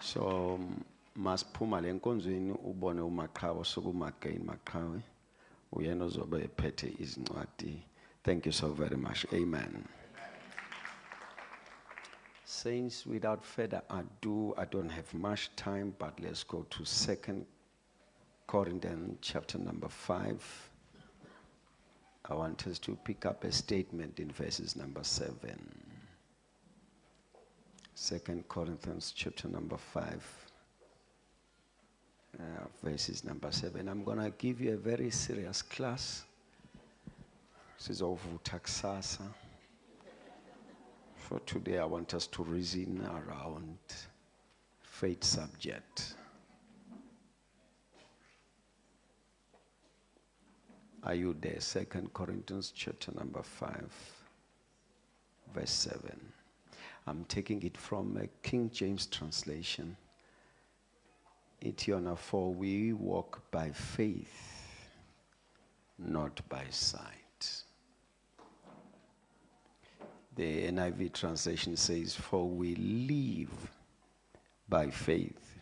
So masiphuma le nkonzweni ubone uMaqhawe sokuMagain Maqhawe uyena ozobe ephethe izincwadi. Thank you so very much. Amen. Saints, without further ado, I don't have much time, but let's go to 2 Corinthians chapter number 5. I want us to pick up a statement in verses number 7. 2 Corinthians chapter number 5, verses number 7. I'm going to give you a very serious class. Sizovutha kusasa. For today, I want us to reason around faith subject. Are you there? 2 Corinthians chapter number 5, verse 7. I'm taking it from a King James translation. Itiona, for we walk by faith, not by sight. The NIV translation says, for we live by faith,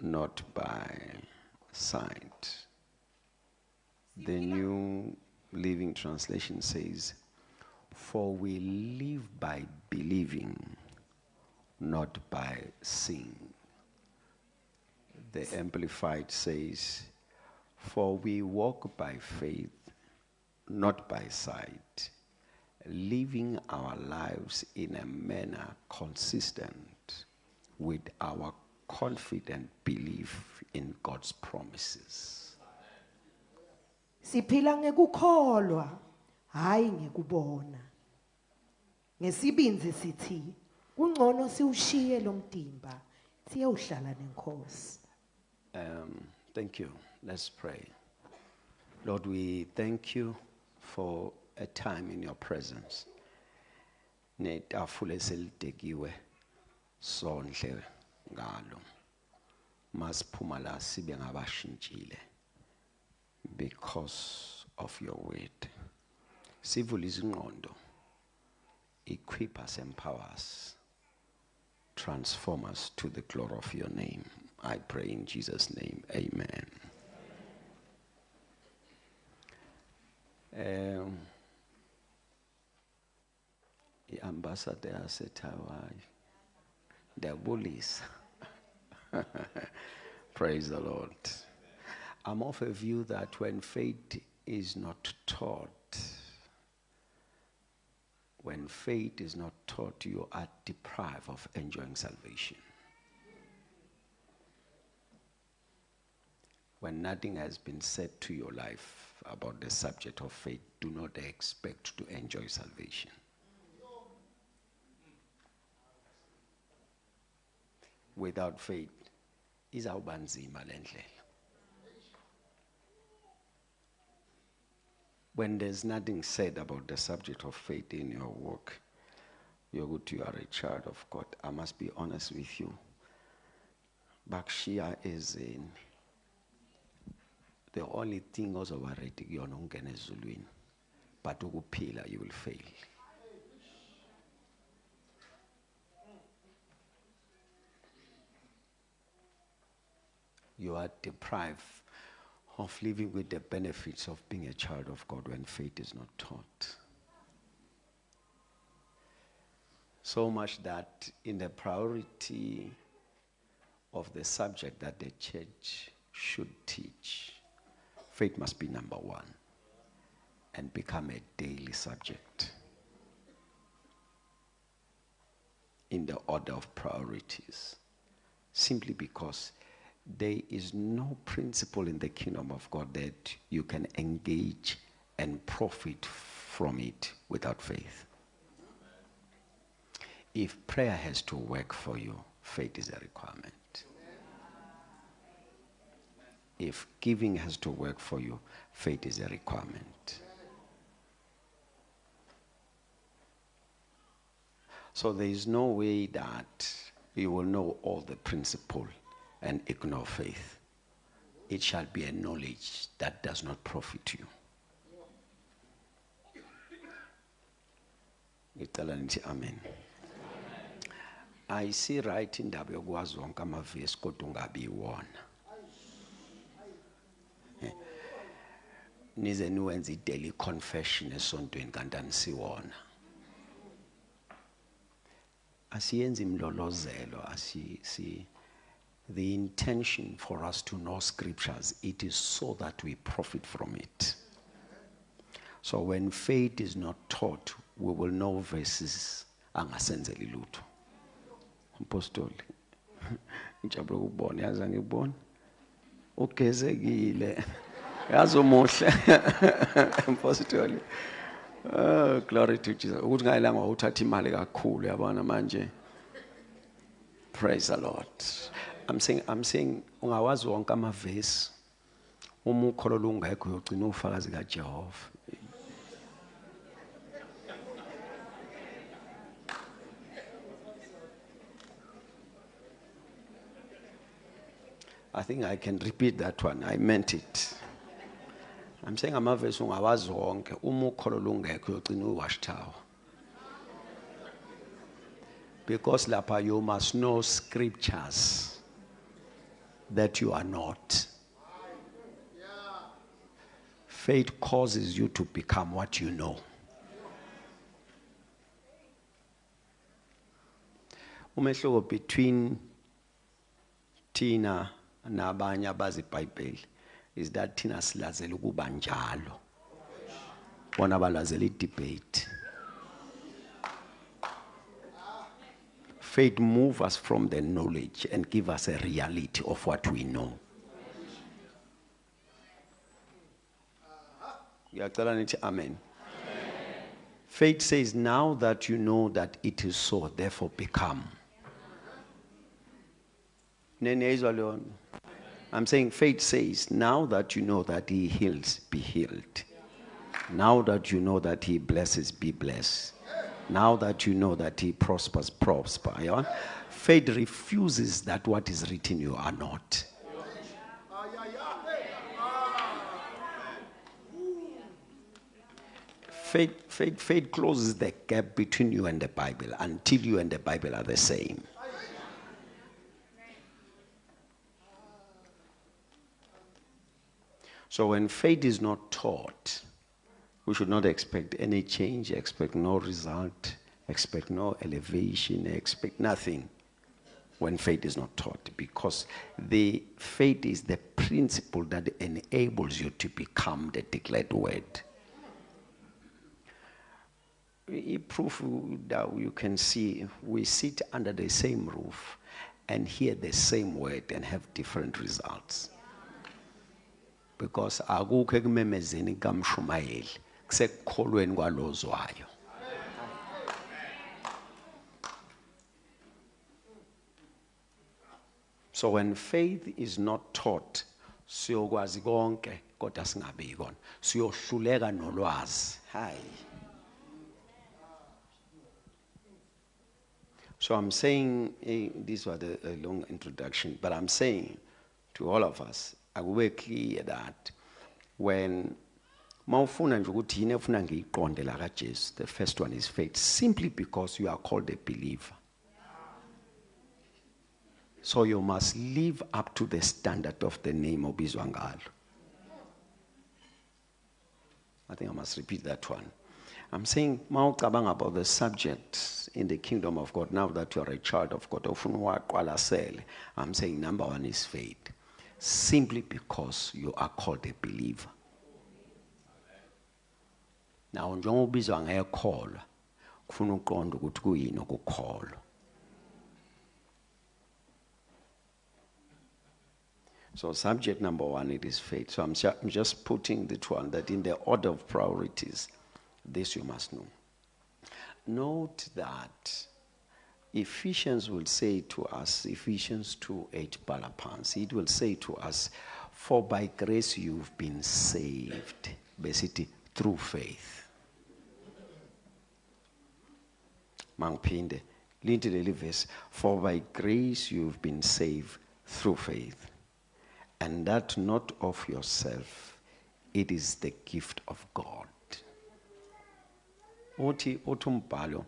not by sight. The New Living Translation says, for we live by believing, not by seeing. The Amplified says, for we walk by faith, not by sight, living our lives in a manner consistent with our confident belief in God's promises. Siphila ngekukholwa, hayi ngekubona. Ngesibinzi sithi, kungcono siushiye lo mdimba, siyewuhlala nenkosi. Thank you. Let's pray. Lord, we thank you for a time in your presence. Netafule selitekiwe sondle ngalo. Masiphuma la sibe ngabashintshile because of your word. Sivule izingqondo. Equip us, empower us. Transform us to the glory of your name. I pray in Jesus' name. Amen. The ambassador said, Diabolis. Praise the Lord. I'm of a view that when faith is not taught, you are deprived of enjoying salvation. When nothing has been said to your life about the subject of faith, do not expect to enjoy salvation. Without faith, izawuba nzima le ndlela. When there's nothing said about the subject of faith in your work, you are a child of God. I must be honest with you. Bakshiya is in the only thing also already you're not gonna zulwin, but ukuphila you will fail. You are deprived of living with the benefits of being a child of God when faith is not taught. So much that in the priority of the subject that the church should teach, faith must be number one and become a daily subject in the order of priorities, simply because there is no principle in the kingdom of God that you can engage and profit from it without faith. If prayer has to work for you, faith is a requirement. If giving has to work for you, faith is a requirement. So there is no way that you will know all the principle and ignore faith. It shall be a knowledge that does not profit you. ngicela nithi amen. I see right indaba yokwazi wonke amavesi kodwa ungabi iwona. Nize niwenze i-daily confession esontweni kanti anisiwona. Asiyenzi imlolozelo, the intention for us to know scriptures, it is so that we profit from it. So when faith is not taught, we will know verses angasenzeli lutho. Apostoli, ngijabula ukubona, yazi ngibona ugezekile, yazi umuhle. Apostoli, oh, glory to Jesus. Ukuthi ngayilanga uthatha imali kakhulu yabona manje. Praise the Lord. I'm saying ungawazi wonke amavesi uma ukholo ungekho uyogcina ufakazi kaJehova. I think I can repeat that one. I meant it. I'm saying amavesi ungawazi wonke uma ukholo ungekho uyogcina uwashtawa. Because lapha you must know scriptures that you are not. Faith causes you to become what you know. Umehluko between Tina nabanye abazi iBhayibheli is that Tina silazela ukuba njalo. Bona balazela i-debate. Faith moves us from the knowledge and give us a reality of what we know. Ngiyacela nithi amen. Faith says, now that you know that it is so, therefore become. I'm saying faith says, now that you know that he heals, be healed. Now that you know that he blesses, be blessed. Now that you know that he prospers, prosper. Yeah? Faith refuses that what is written you are not. Faith closes the gap between you and the Bible until you and the Bible are the same. So when faith is not taught, we should not expect any change, expect no result, expect no elevation, expect nothing when faith is not taught, because the faith is the principle that enables you to become the declared word. A proof that you can see, we sit under the same roof and hear the same word and have different results. Because akukho ekumemezeni kaMshumayeli kusekukholweni kwalozwayo. So when faith is not taught, siyokwazi konke kodwa singabi ikona. Siyohluleka nolwazi. Hayi. So I'm saying, this was a long introduction, but I'm saying to all of us, akube clear that when mawufuna nje ukuthi yini efuna ngiyiqonde la kaJesu, the first one is faith, simply because you are called a believer. So you must live up to the standard of the name obizwa ngalo. I think I must repeat that one. I'm saying, mawucabanga about the subject in the kingdom of God, now that you are a child of God, I'm saying number one is faith. Simply because you are called a believer. Now, njengoba ubizwa ngekholwa, kufuna uqonde ukuthi kuyini ukukholwa. So subject number one, it is faith. So I'm just putting the one that in the order of priorities, this you must know. Note that Ephesians will say to us, Ephesians 2:8 Balapansi, it will say to us, for by grace you've been saved, basically through faith. Mangpinde, lintile verse, for by grace you've been saved through faith, and that not of yourself, it is the gift of God. uthi umbhalo,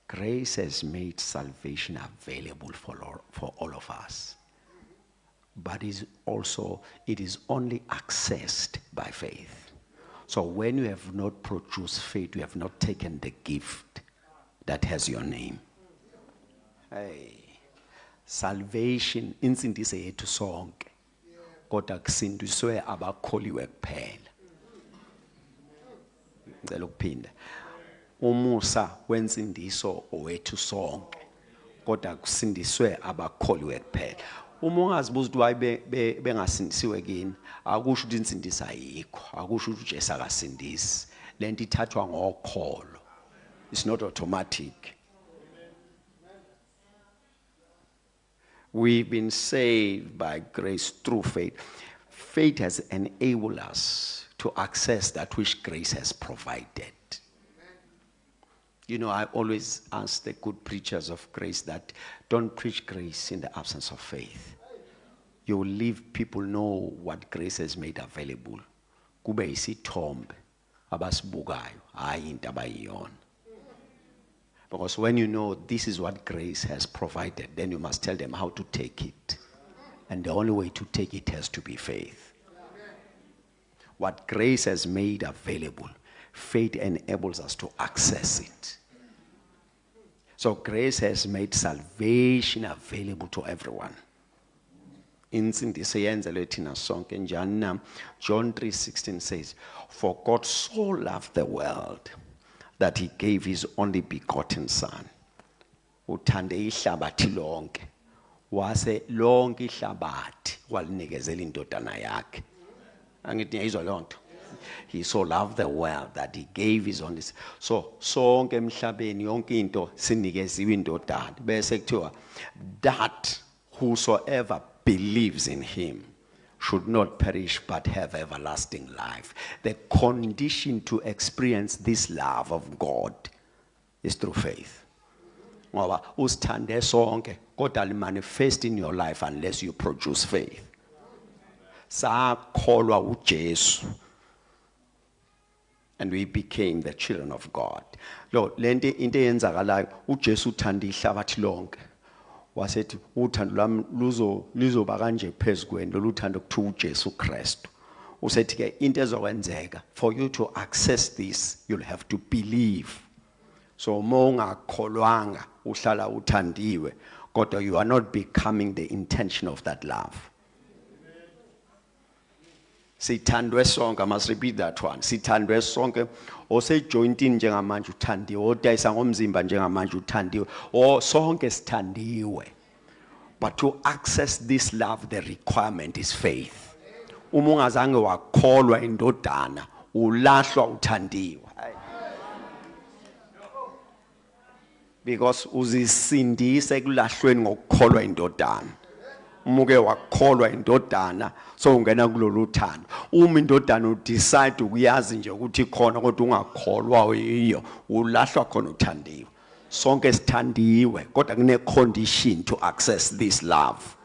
grace has made salvation available for all of us. But it is only accessed by faith. So when you have not produced faith, you have not taken the gift that has your name. Hey. Salvation insindise yethu sonke. Kodwa kusindiswe abakholiwe kuphela. Ngicela ukuphinda. Umusa wensindiso owethu sonke. Kodwa kusindiswe abakholiwe kuphela. Uma ungazibuza ukuthi waye bengasindisiwe kini, akusho ukuthi insindisa ayikho, akusho ukuthi uJesu akasindisi. Lento ithathwa ngokholo. It's not automatic. We've been saved by grace through faith. Faith has enabled us to access that which grace has provided. You know, I always ask the good preachers of grace that don't preach grace in the absence of faith. You will leave people know what grace has made available. Kube isithombe abasibukayo, hayi into abayiyona. Because when you know this is what grace has provided, then you must tell them how to take it. And the only way to take it has to be faith. What grace has made available, faith enables us to access it. So grace has made salvation available to everyone. Insindise yenzelwe thina sonke njani na? John 3:16 says, "For God so loved the world that he gave his only begotten son." Uthande ihlabathi lonke. Wase lonke ihlabathi walinikezela indodana yakhe. Angithi ngiyizwa lonto. He so loved the world that he gave his only son. So sonke emhlabeni yonke into sinikeziwe indodana. Bese kuthiwa that whosoever believes in him should not perish but have everlasting life. The condition to experience this love of God is through faith. Ngoba usithande sonke kodwa li manifest in your life unless you produce faith. Sakholwa uJesu and we became the children of God. Lo lento into eyenzakalayo uJesu uthanda ihlabathi lonke. Wasethi uthando lami lizoba kanje phezukweni loluthando kuthiwa uJesu Kristu. Usethi ke into ezokwenzeka for you to access this you'll have to believe. So uma ungakholwanga uhlala uthandiwe kodwa you are not becoming the intention of that love. Sithandwe sonke, I must repeat that one. Sithandwe sonke osejointini njengamanje uthandiwe, odayisa ngomzimba njengamanje uthandiwe, sonke sithandiwe. But to access this love the requirement is faith. Uma ungazange wakholwa indodana ulahlwa uthandiwe. Because uzisindise kulahlweni ngokukholwa indodana. Umuke wakholwa indodana so ungena kulolu thando. Uma indodana udecide ukuyazi nje ukuthi khona kodwa ungakholwa yiyo ulahlwa khona uthandiwe. Sonke sithandiwe kodwa kune condition to access this love.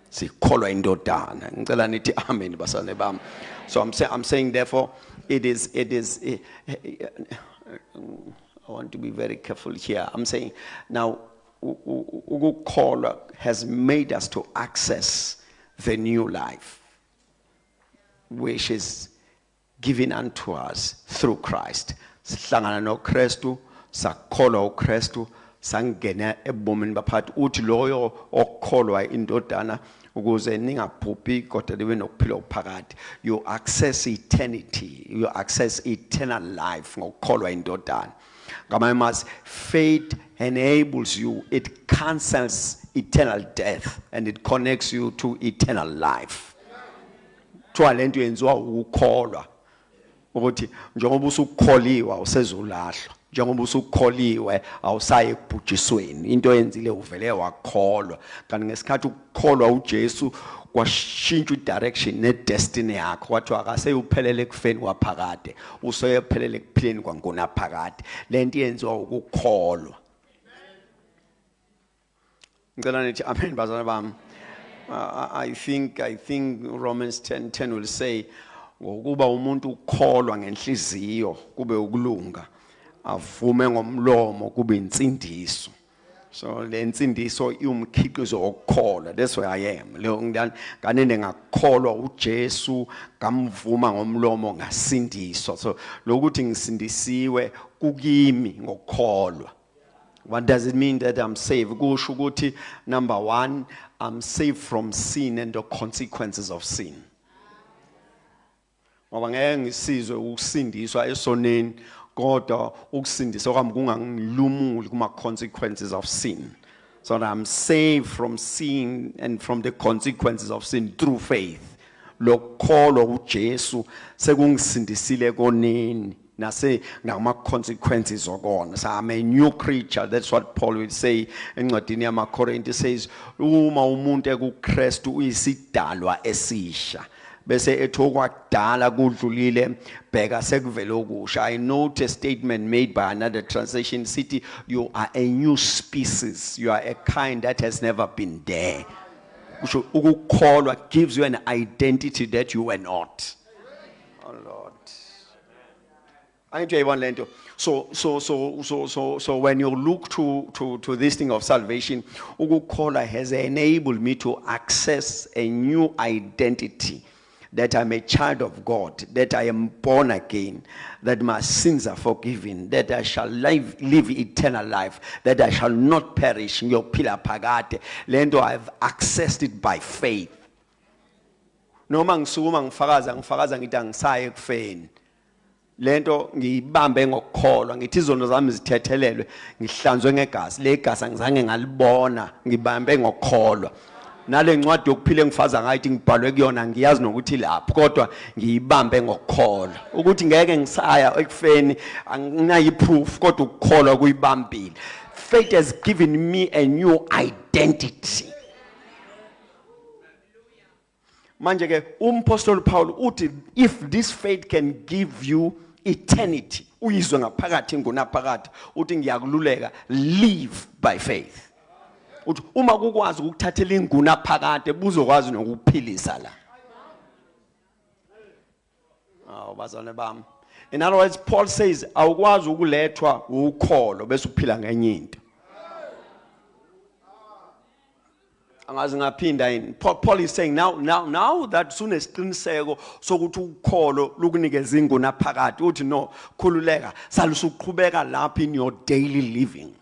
Sikholwa indodana. Ngicela nithi amen basane bami. So I'm saying therefore it is I want to be very careful here. I'm saying now ukukholwa has made us to access the new life which is given unto us through Christ. Sihlangana noKristu, sakholwa uKristu, sangena ebomini baphakathi uthi loyo okholwa indodana ukuze ningaphuphi kodwa libe nokuphila okuphakathi. You access eternity, you access eternal life ngokukholwa indodana. Ngamamas, faith enables you, it cancels eternal death and it connects you to eternal life. Lento yenziwa ukukholwa ukuthi njengoba usukholiwa usezulahlwa, njengoba usukholiwe awusaye ekubhujisweni, into yenzile uvele wakholwa. Kanti ngesikhathi ukukholwa uJesu kwashintsha direction ne destiny yakho, kwathi akase uphelele kufeni kwaphakade useyephelele kuphileni kwangona phakade. Lento yenziwa ukukholwa. Ngicela nithi amen bazana bami. I think Romans 10:10 will say ngokuba umuntu ukholwa ngenhliziyo kube ukulunga, avume ngomlomo kube insindiso. So le nsindiso iwumkhiqizo wokukholwa. That's where I am. Lo nganene ngakholwa uJesu ngamvuma ngomlomo ngasindiswa. So lokuthi ngisindisiwe kukimi ngokukholwa. What does it mean that I'm saved? Kusho ukuthi number 1, I'm saved from sin and the consequences of sin. Ngoba ngeke ngisizwe ukusindiswa esoneni kodwa ukusindiswa kwami kungangilumuli kuma consequences of sin. So that I'm saved from sin and from the consequences of sin through faith. Lokholwa uJesu sekungisindisile koneni nase nama consequences okona. So I'm a new creature. That's what Paul will say encwadini yamaKorinte. Says uma umuntu ekuKristu uyisidalwa esisha. Bese ethokwa kudala kudlulile bheka sekuvela okusha. I note a statement made by another translation city, you are a new species, you are a kind that has never been there. Ukukholwa gives you an identity that you were not. Oh Lord, I need to have one lento. So when you look to this thing of salvation, ukukholwa has enabled me to access a new identity. That I'm a child of God, that I am born again, that my sins are forgiven, that I shall live eternal life, that I shall not perish. Lendo, I've accessed it by faith. Noma ngisukuma ngifakaza ngithi angisaye ekufeni. Lento ngiyibambe ngokukholwa ngithi izono zami zithethelelwe ngihlanzwe ngegazi. Le gazi angizange ngalibona ngibambe ngokukholwa. Nale ncwadi yokuphila engifaza ngayithi ngibhalwe kuyona ngiyazi nokuthi lapho kodwa ngiyibambe ngokukholwa ukuthi ngeke ngisaya ekufeni anginayi proof kodwa ukukholwa kuyibambile. Faith has given me a new identity. Manje ke umpostoli Paul uthi if this faith can give you eternity uyizwe ngaphakathi ngunaphakathi uthi ngiyakululeka live by faith. Uthi uma kukwazi ukuthathela inguna phakade buzokwazi nokuphilisa la. Bazane bami. In other words, Paul says awukwazi ukulethwa ukholo bese uphila ngenye into. Angazi ngaphinda yini. Paul is saying now that soon esiqiniseko sokuthi ukholo lukunikeza inguna phakade uthi no khululeka salusuqhubeka lapha in your daily living.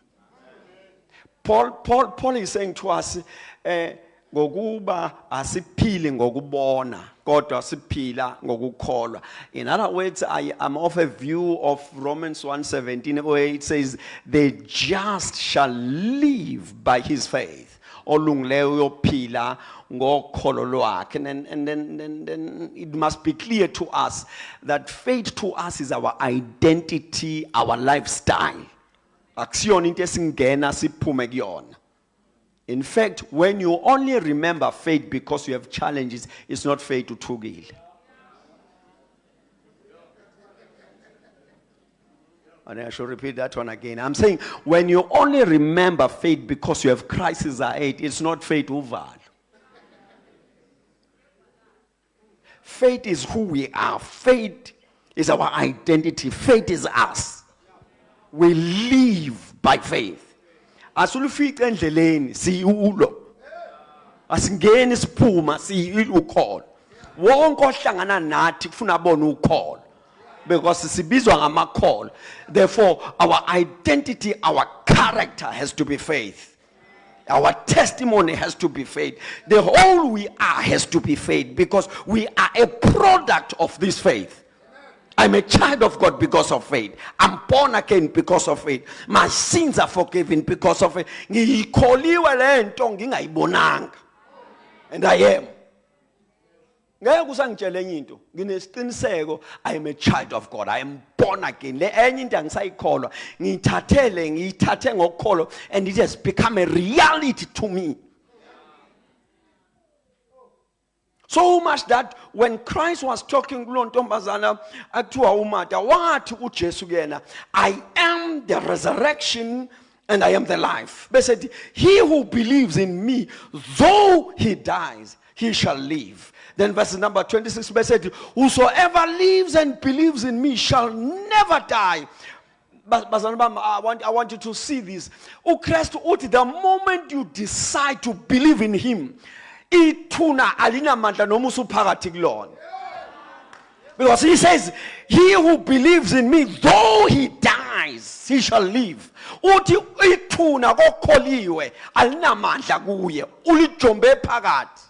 Paul is saying to us, ngokuba asiphili ngokubona, kodwa siphila ngokukholwa. In other words, I am of a view of Romans 1:17, where it says, "The just shall live by his faith." Olungileyo uyophila ngokholo lwakhe. And then it must be clear to us that faith to us is our identity, our lifestyle. In fact, when you only remember faith because you have challenges, it's not faith to Tugil. And I should repeat that one again. I'm saying when you only remember faith because you have crisis ahead, it's not faith to Val. Faith is who we are. Faith is our identity. Faith is us. We live by faith. Asulufika endleleni siyulo. Asingeni siphuma siyukholo. Wonke ohlangana nathi kufuna abone ukholo. Because sibizwa ngamakholo. Therefore our identity, our character has to be faith. Our testimony has to be faith. The whole we are has to be faith because we are a product of this faith. I'm a child of God because of faith. I'm born again because of faith. My sins are forgiven because of faith. And I am. I am a child of God. I am born again. And it has become a reality to me. So much that when Christ was talking, I am the resurrection and I am the life. They said, he who believes in me, though he dies, he shall live. Then verse number 26, they said, whosoever lives and believes in me shall never die. bazalwane bami, I want you to see this. uKristu uthi the moment you decide to believe in him, ithuna alinamandla noma usuphakathi kulona. Because he says, he who believes in me, though he dies, he shall live. Uthi ithuna kokholiwe alinamandla kuye, ulijombe phakathi.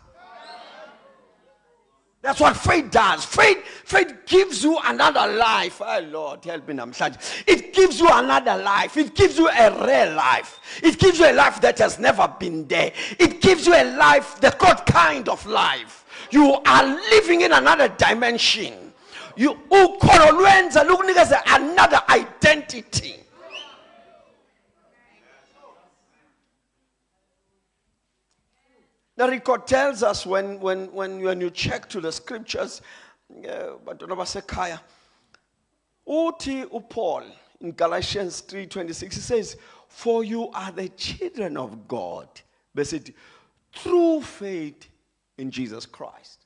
That's what faith does. Faith gives you another life. Oh Lord, help me namhlanje. It gives you another life. It gives you a real life. It gives you a life that has never been there. It gives you a life, the God kind of life. You are living in another dimension. You another identity. The record tells us when you check to the scriptures, Uti Paul in Galatians 3:26, he says, "For you are the children of God, basically, through faith in Jesus Christ."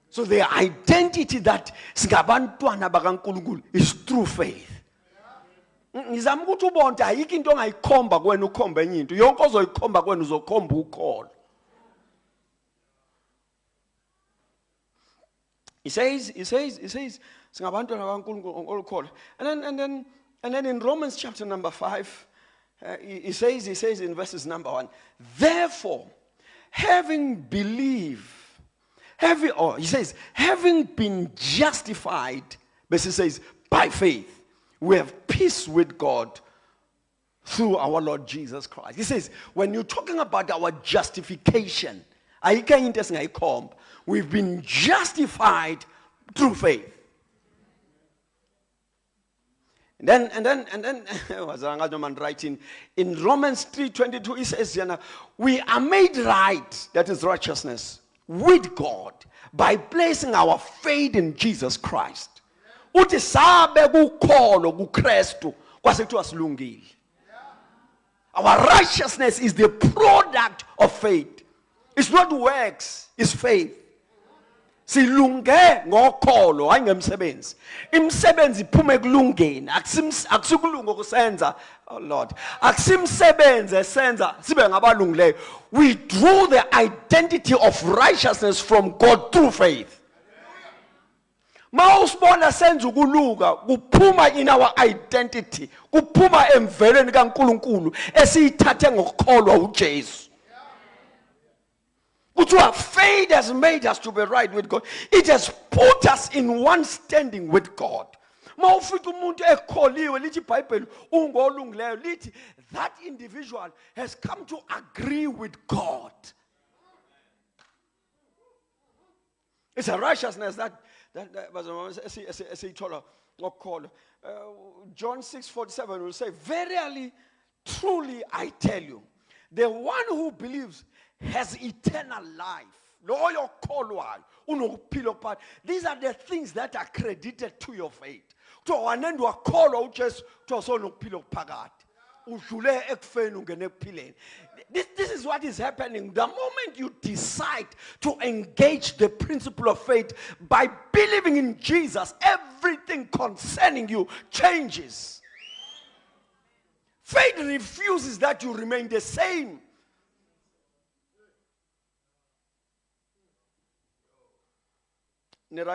So the identity that singabantwana bakaNkulunkulu is through faith. Ngizama ukuthi ubonke ayikho into ongayikhomba kwena ukhomba enye into. Yonke ozoyikhomba kwena uzokhomba ukholo. He says, singabantwana bakaNkulunkulu olukholo. And then in Romans chapter number 5, he says in verses number 1, therefore, having believed, he says, having been justified, but he says, by faith, we have peace with God through our Lord Jesus Christ. He says, when you're talking about our justification, we've been justified through faith. And then was another man writing in Romans 3:22, he says, we are made right, that is righteousness, with God by placing our faith in Jesus Christ. Uthi sabe kukholo kuKristu kwasekuthiwa silungile. Our righteousness is the product of faith. It's not works, it's faith. Silunge ngokholo hayi ngemsebenzi. Imsebenzi iphume kulungeni. Akusikulunga kusenza, oh Lord. Akusimsebenzi esenza sibe ngabalungileyo. We drew the identity of righteousness from God through faith. Mawusibona senza ukuluka kuphuma in our identity. Kuphuma emvelweni kaNkulunkulu esiyithathe ngokukholwa uJesu. Our faith has made us to be right with God. It has put us in one standing with God. That individual has come to agree with God. It's a righteousness that John 6:47 will say, verily, truly I tell you, the one who believes has eternal life. These are the things that are credited to your faith. This is what is happening. The moment you decide to engage the principle of faith by believing in Jesus, everything concerning you changes. Faith refuses that you remain the same. I'm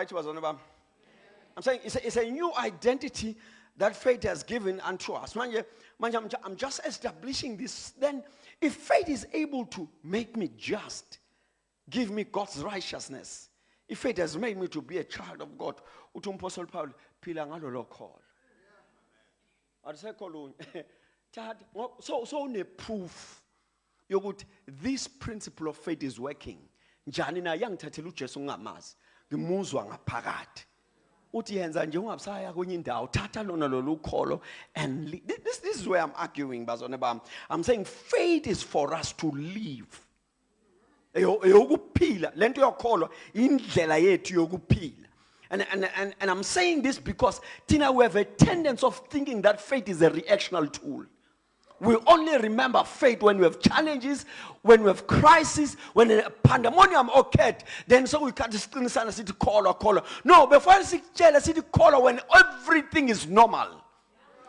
saying it's a new identity that faith has given unto us. I'm just establishing this. Then, if faith is able to make me just, give me God's righteousness, if faith has made me to be a child of God, Apostle Paul, pila ngalo lo call. So ne proof yokuthi this principle of faith is working. Njani na yangithathela uJesu ngamazi. Ngimuzwa ngaphakathi. Uthi yenza nje ungabusaya kwenye indawo thatha lona lolu kholo and this is where I'm arguing bazone bami. I'm saying faith is for us to live. Eyokuphila lento yokholwa indlela yethu yokuphila. And I'm saying this because Tina, we have a tendency of thinking that faith is a reactional tool. We only remember faith when we have challenges, when we have crisis, when a pandemonium occurred. Then so we can't just city call. No, before I say call when everything is normal.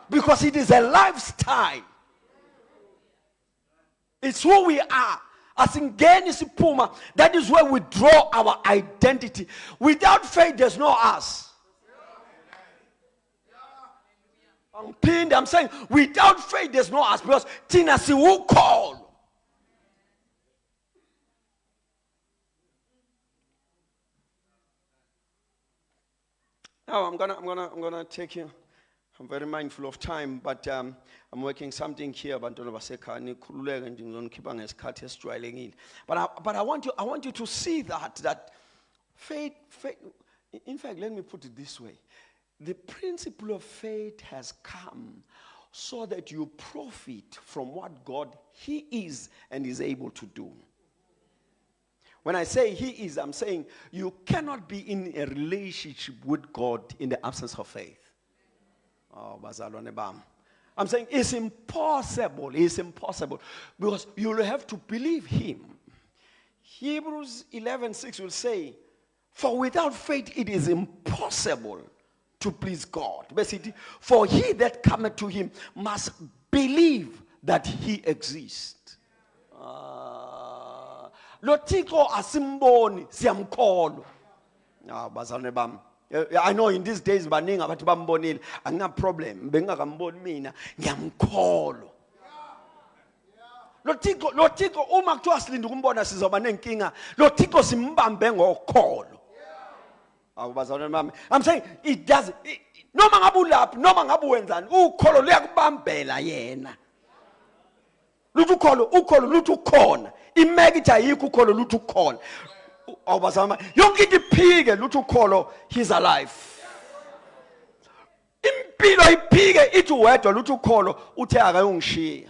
Because it is a lifestyle. It's who we are. As in Genesis Puma, that is where we draw our identity. Without faith, there's no us. I'm pinned. I'm saying, without faith, there's no us. Because Tina si will call. Now I'm gonna take you. I'm very mindful of time, but I'm working something here. But I want you to see that faith. In fact, let me put it this way: the principle of faith has come so that you profit from what God He is and is able to do. When I say He is, I'm saying you cannot be in a relationship with God in the absence of faith. Oh, I'm saying it's impossible. It's impossible because you will have to believe Him. Hebrews 11:6 will say, "For without faith it is impossible to please God." Basically, for he that cometh to Him must believe that He exists. Lotiko asimboni siyamkholo. Bazalwane bami. I know in these days baningi abantu bambonile angina problem bengakamboni mina ngiyamkholo. Lotiko uma kuthiwa silinde ukumbona sizoba nenkinga lotiko simbambe ngokholo. Bazalwane bami. I'm saying it does noma ngabe ulaphi noma ngabe wenzani ukholo luyakubambela yena. Luthi ukholo luthi ukhona. Imagine ayikho ukholo luthi ukhona. Awubazama yonke into iphike luthi ukholo He's alive. Impilo iphike ithi wedwa luthi ukholo uthe akayongishiya.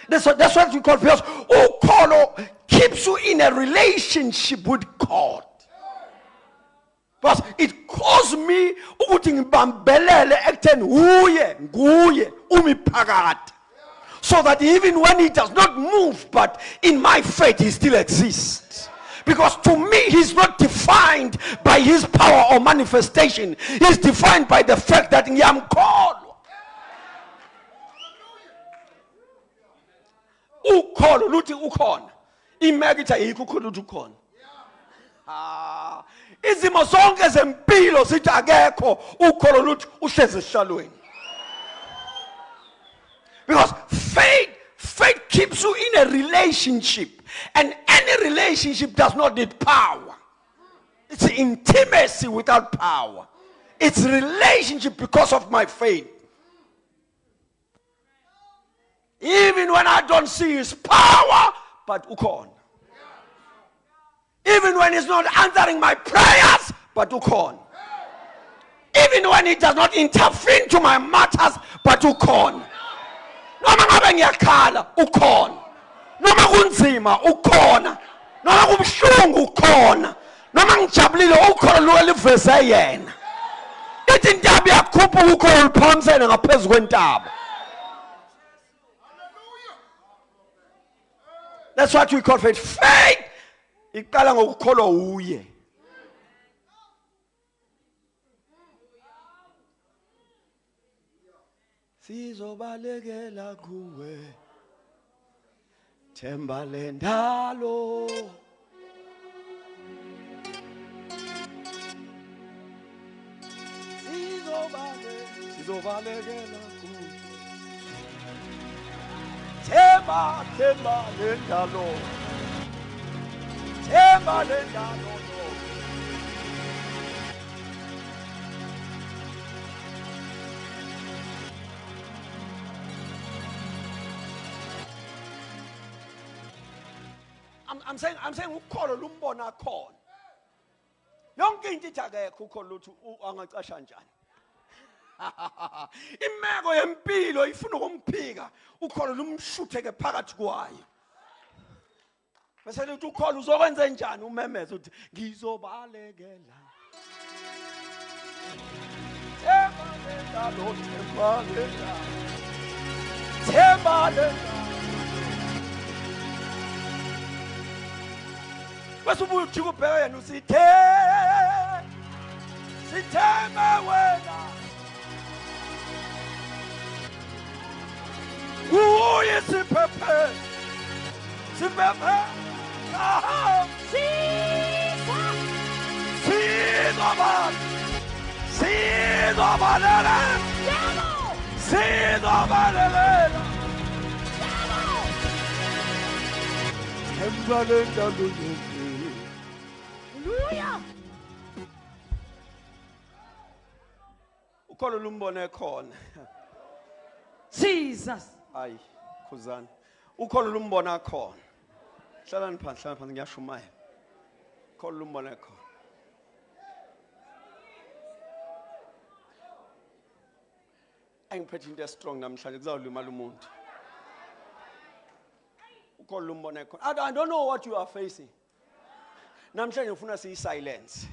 That's what we call, because ukholo keeps you in a relationship with God. Because it calls me ukuthi ngibambelele ekutheni nguye umiphakathi. So that even when He does not move, but in my faith He still exists. Because to me He's not defined by His power or manifestation. He's defined by the fact that I am called. Ukholo luthi ukhona. Imagine ayikho ukholo luthi ukhona. Izimo zonke zempilo sithi akekho ukholo luthi uhlezi esihlalweni. Because faith keeps you in a relationship. And any relationship does not need power. It's intimacy without power. It's relationship because of my faith. Even when I don't see His power, but ukon. Even when He's not answering my prayers, but ukon. Even when He does not intervene to my matters, but ukon. Noma ngabe ngiyakhala ukhona. Noma kunzima ukhona. Noma kubuhlungu ukhona. Noma ngijabulile ukhona lo liveze yena. Ithi intaba yakhupha ukhona liphakamisene ngaphezulu kwentaba. That's what we call faith. Faith iqala ngokukholwa uye. Sizobalekela kuwe themba lendalo sizobalekela kuwe themba lendalo I'm saying ukholo lumbona khona. Yonke into ithi akekho ukholo luthi angacasha njani. Imeko yempilo ifuna ukumphika ukholo lumshutheke phakathi kwayo. Bese lithi ukholo uzokwenza njani umemeze uthi ngizobalekela. Themba bese ubuye ujike ubheke yena usithe sitheme wena Uye siphephe. Siphephe. Sizobalela. Sizobalela. Embalenda luyonke. Hallelujah. Ukholo lumbone khona. Jesus. Ayi, khuzana. Ukholo lumbona khona. Hlalani phansi ngiyashumaya. Ukholo lumbone khona. Angiphethe into strong namhlanje kuzawulimala umuntu. Ukholo lumbone khona. I don't know what you are facing. Namhlanje ufuna silence.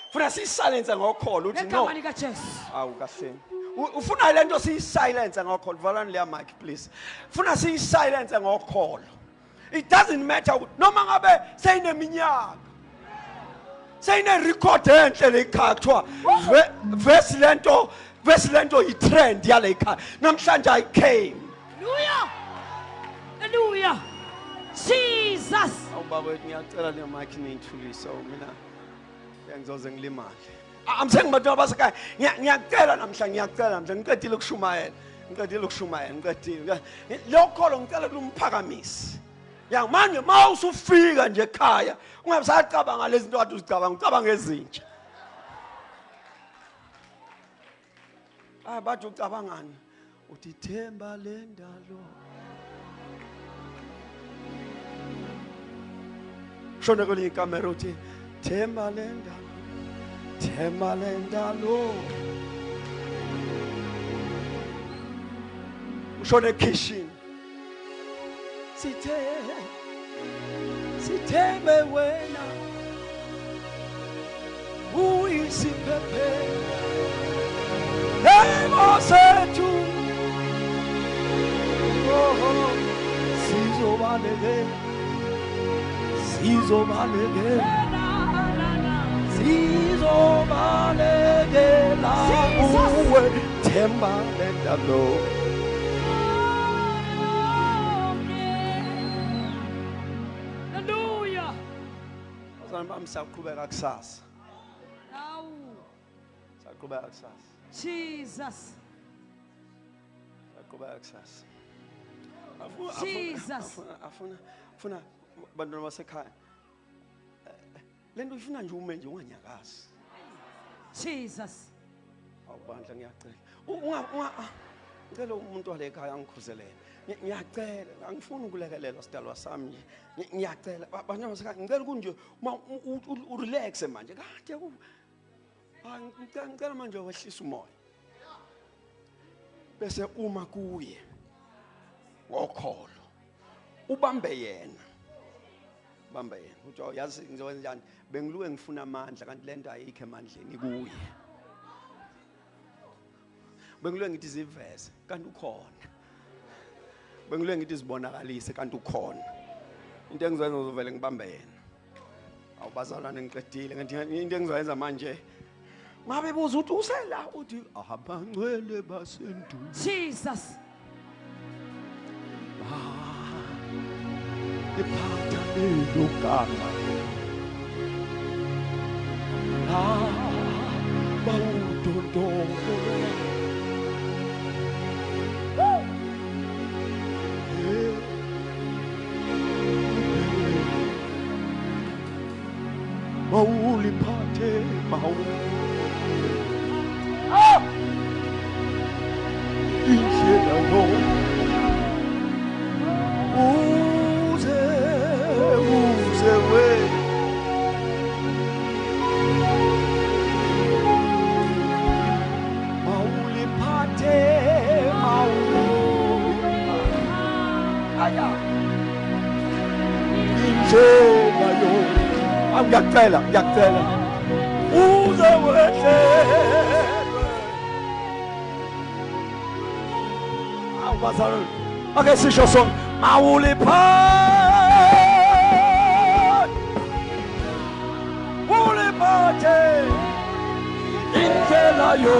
Ufuna silence ngokholo uthi no. Negama lika Jesu. Awu kahleni. Ufuna lento silence ngokholo. Valani le mic please. Ufuna silence ngokholo. It doesn't matter noma ngabe seyineminyaka. Seyine record enhle lekhaya kuthiwa verse lento I trend yale ekhaya. Namhlanje I came. Hallelujah. Hallelujah. Jesus. Awubaba ngiyacela le mic niyithulise mina ngizoze ngilimale. I'm saying abantu abasekhaya ngiyacela namhlanje ngiqedile ukushumayela. Ngiqedile. Lokholo ngicela kumphakamise. Ya manje mawusufika nje ekhaya ungabisacabanga lezi zinto wathi uzicabanga ucabanga ezintsha. Bathi ucabangani? Uthi themba lendalo. Shona kule ikamera uthi themba lendalo. Ushone kitchen. Sithembe wena uyisiphephe emosethu sizobalekela uwe themba lendalo. Saqhubeka kusasa. Saqhubeka kusasa. Jesus. Saqhubeka kusasa. Jesus. Afuna bantwana basekhaya. Lento ifuna nje ume nje unganyakazi. Jesus. Awubandla ngiyacela. Ngicela umuntu wale ekhaya angikhuzelele. Ngiyacela angifuni ukulekelela sidalwa sami nje. Ngiyacela bantwana basekhaya ngicela kunje uma urelaxe manje kade ku ngicela manje wehlisa umoya. Bese uma kuye ngokholo ubambe yena. Uthi yazi ngizowenza njani? Bengiluke ngifuna amandla kanti lento ayikho emandleni kuye. Bengiluke ngithi ziveze kanti ukhona. Bengiluke ngithi zibonakalise kanti ukhona. Into engizoyenza uzovele ngibambe yena. Awubazalwane ngiqedile ngathi into engizoyenza manje. Ngabe buza uthi usela uthi abangcwele basendulo. Jesus. Iphatha elogama. Bawudondolo. Mawuliphathe indlela yo uze we mawuliphathe aya indlela yo ngiyacela uze wehle awubazalwane. Okay, sisho song mawuliphathe indlela yo